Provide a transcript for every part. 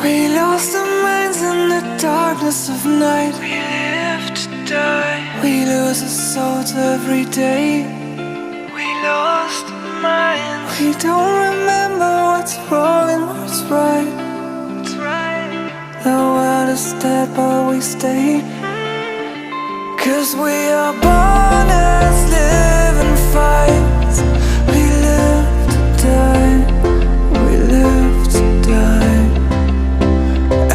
We lost our minds in the darkness of night. We live to die. We lose our souls every day. We lost our minds. We don't remember what's wrong and what's right. What's right. The world is dead but we stay. 'Cause we are born as living fights. We live to die. We live to die.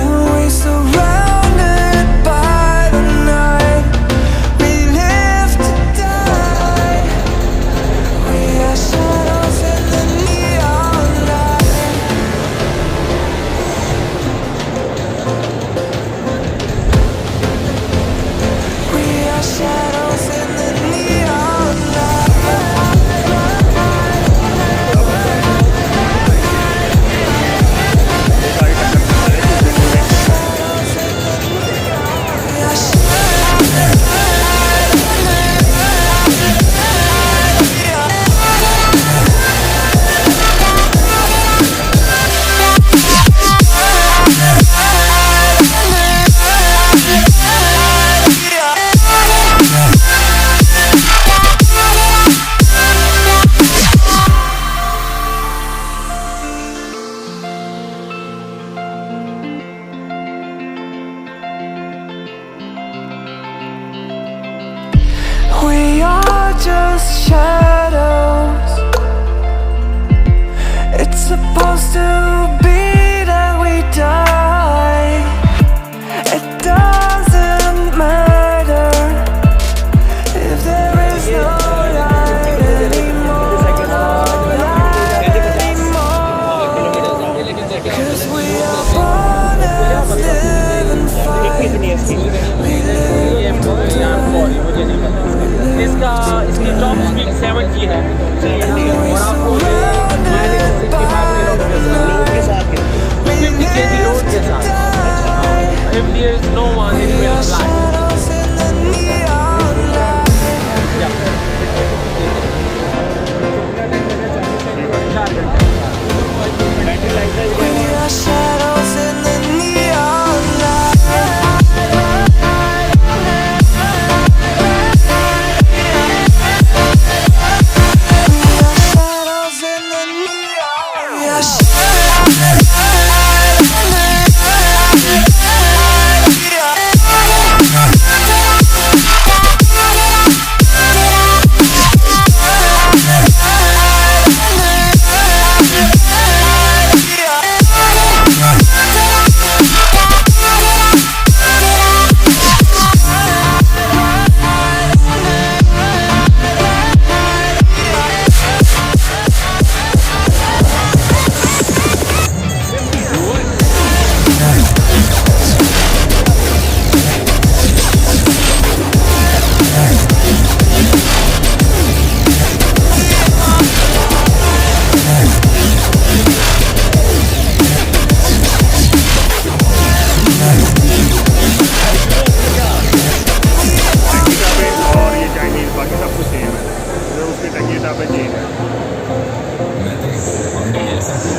And we surrounded by the night. We live to die. We are shadows in the neon light. We are shadows in the neon light. We are just shadows. It's supposed to be that we die. It doesn't matter if there is no light anymore, no light anymore. 'Cause we are born as living fights. We live to die. इसका इसकी top speed 70 है और आपको 65 kilometre के साथ 50 km road के साथ if there is no one it will fly We are shadows in the neon light.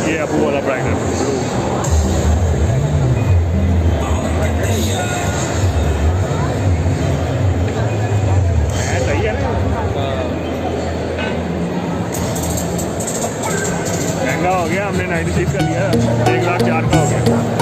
ये अबू वाला ब्राइडल सही है ना महंगा हो गया हमने 96 का लिया 1,04,000 का हो गया